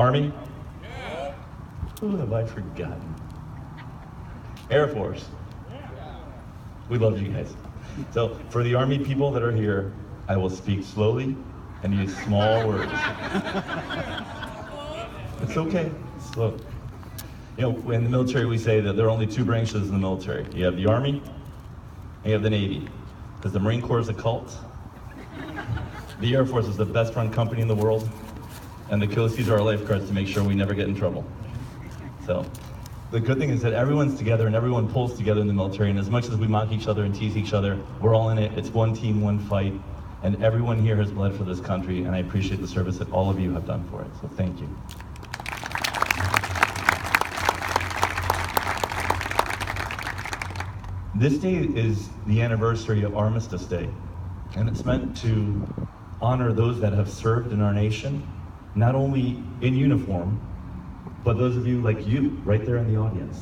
Army? Who have I forgotten? Air Force? We love you guys. So for the Army people that are here, I will speak slowly and use small words. It's okay, slow. You know, in the military we say that there are only two branches in the military. You have the Army and you have the Navy. Because the Marine Corps is a cult. The Air Force is the best run company in the world. And the Coasties are our lifeguards to make sure we never get in trouble. So the good thing is that everyone's together and everyone pulls together in the military, and as much as we mock each other and tease each other, we're all in it. It's one team, one fight, and everyone here has bled for this country, and I appreciate the service that all of you have done for it, so thank you. This day is the anniversary of Armistice Day, and it's meant to honor those that have served in our nation, not only in uniform, but those of you like you, right there in the audience.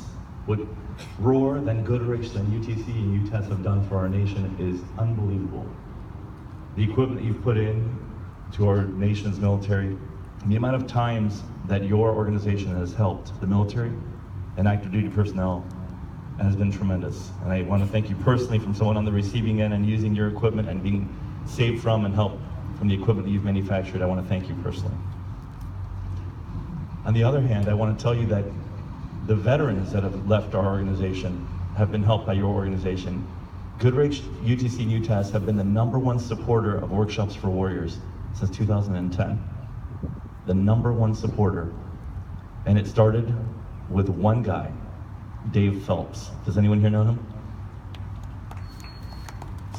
What ROAR, then Goodrich, then UTC, and UTES have done for our nation is unbelievable. The equipment you've put in to our nation's military, the amount of times that your organization has helped the military and active duty personnel has been tremendous. And I want to thank you personally from someone on the receiving end and using your equipment and being saved from and helped from the equipment that you've manufactured. I want to thank you personally. On the other hand, I want to tell you that the veterans that have left our organization have been helped by your organization. Goodrich, UTC, and UTAS have been the #1 supporter of Workshops for Warriors since 2010. The #1 supporter. And it started with one guy, Dave Phelps. Does anyone here know him?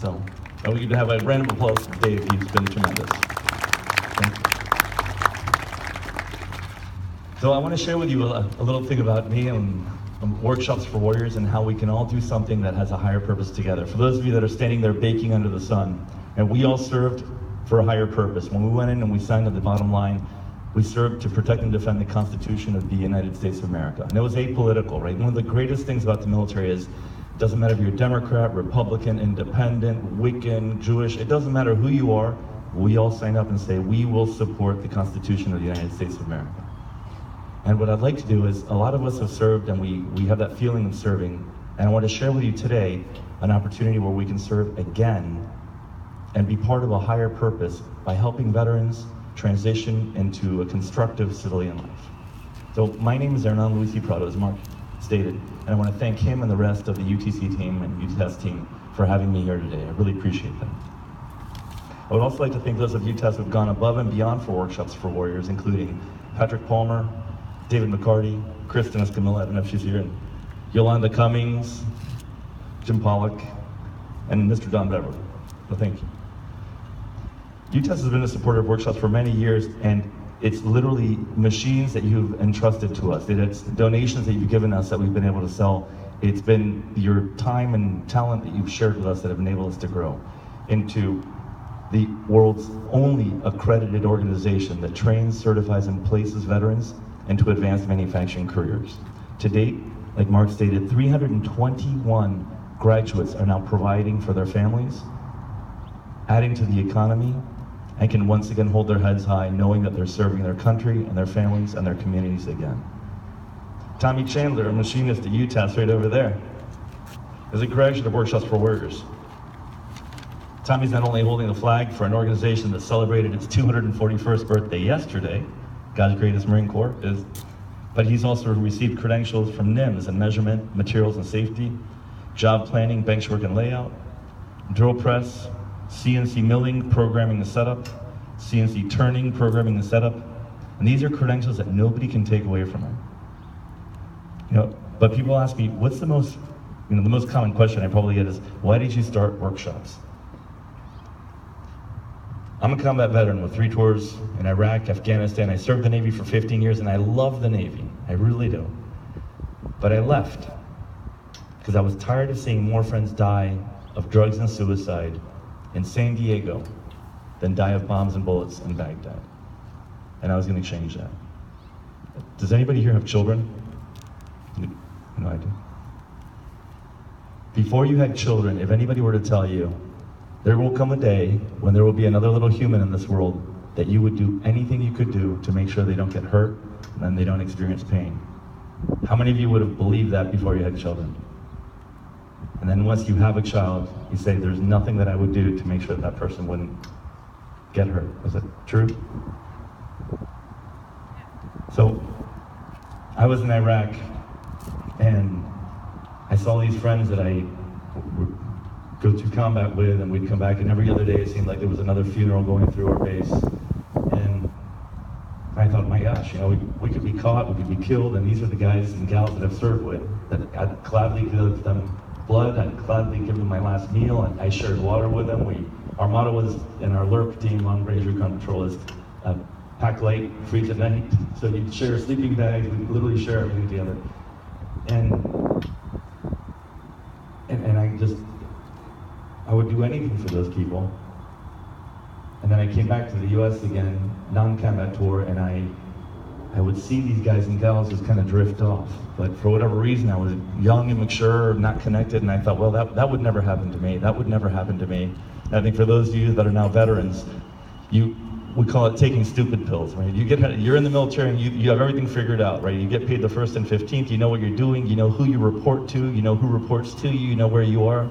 So, I want you to have a round of applause for Dave. He's been tremendous. Thank you. So I want to share with you a little thing about me and Workshops for Warriors and how we can all do something that has a higher purpose together. For those of you that are standing there baking under the sun, and we all served for a higher purpose. When we went in and we signed at the bottom line, we served to protect and defend the Constitution of the United States of America. And it was apolitical, right? One of the greatest things about the military is, it doesn't matter if you're Democrat, Republican, Independent, Wiccan, Jewish, it doesn't matter who you are, we all sign up and say, we will support the Constitution of the United States of America. And what I'd like to do is, a lot of us have served and we have that feeling of serving, and I want to share with you today an opportunity where we can serve again and be part of a higher purpose by helping veterans transition into a constructive civilian life. So my name is Hernán Luis y Prado, as Mark stated, and I want to thank him and the rest of the UTC team and UTES team for having me here today. I really appreciate that. I would also like to thank those of UTES who have gone above and beyond for Workshops for Warriors, including Patrick Palmer, David McCarty, Kristen Escamilla, I don't know if she's here, and Yolanda Cummings, Jim Pollock, and Mr. Don Beverly. So thank you. UTES has been a supporter of Workshops for many years, and it's literally machines that you've entrusted to us. It's donations that you've given us that we've been able to sell. It's been your time and talent that you've shared with us that have enabled us to grow into the world's only accredited organization that trains, certifies, and places veterans into advanced manufacturing careers. To date, like Mark stated, 321 graduates are now providing for their families, adding to the economy, and can once again hold their heads high knowing that they're serving their country and their families and their communities again. Tommy Chandler, a machinist at UTAS right over there, is a graduate of Workshops for Warriors. Tommy's not only holding the flag for an organization that celebrated its 241st birthday yesterday, God's greatest Marine Corps is, but he's also received credentials from NIMS in measurement, materials and safety, job planning, bench work and layout, drill press, CNC milling, programming and setup, CNC turning, programming and setup, and these are credentials that nobody can take away from him. You know, but people ask me, what's the most common question I probably get is, why did you start Workshops? I'm a combat veteran with 3 tours in Iraq, Afghanistan. I served the Navy for 15 years and I love the Navy, I really do. But I left because I was tired of seeing more friends die of drugs and suicide in San Diego than die of bombs and bullets in Baghdad. And I was gonna change that. Does anybody here have children? No, I do. Before you had children, if anybody were to tell you, there will come a day when there will be another little human in this world that you would do anything you could do to make sure they don't get hurt and they don't experience pain. How many of you would have believed that before you had children? And then once you have a child, you say, there's nothing that I would do to make sure that person wouldn't get hurt. Is that true? So, I was in Iraq, and I saw these friends that I would go to combat with, and we'd come back, and every other day it seemed like there was another funeral going through our base. And I thought, my gosh, we could be caught, we could be killed, and these are the guys and gals that I've served with, that I'd gladly give them blood, I'd gladly give them my last meal, and I shared water with them. Our motto was, in our LRP team, Long Range Recon Patrol, is pack light, freeze at night. So you'd share sleeping bags, we'd literally share everything together. And I would do anything for those people. And then I came back to the US again, non-combat tour, and I would see these guys and gals just kind of drift off. But for whatever reason, I was young and mature, not connected, and I thought, well, that would never happen to me. That would never happen to me. And I think for those of you that are now veterans, we call it taking stupid pills, right? You're in the military and you have everything figured out, right? You get paid the 1st and 15th, you know what you're doing, you know who you report to, you know who reports to you, you know where you are,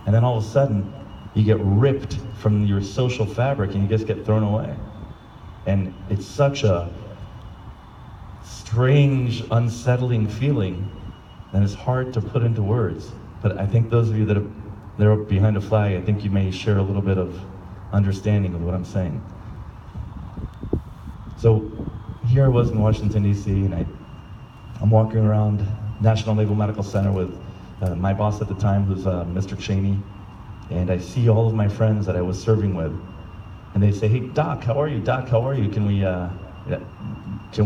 and then all of a sudden, you get ripped from your social fabric and you just get thrown away. And it's such a strange, unsettling feeling, and it's hard to put into words. But I think those of you that are behind a flag, I think you may share a little bit of understanding of what I'm saying. So here I was in Washington, D.C., and I'm walking around National Naval Medical Center with my boss at the time, who's Mr. Cheney, and I see all of my friends that I was serving with, and they say, hey, Doc, how are you? Doc, how are you? Can we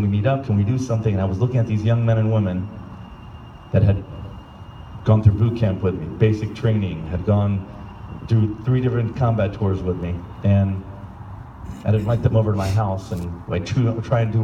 meet up? Can we do something? And I was looking at these young men and women that had gone through boot camp with me, basic training, had gone through 3 different combat tours with me, and I'd invite them over to my house, and I try and do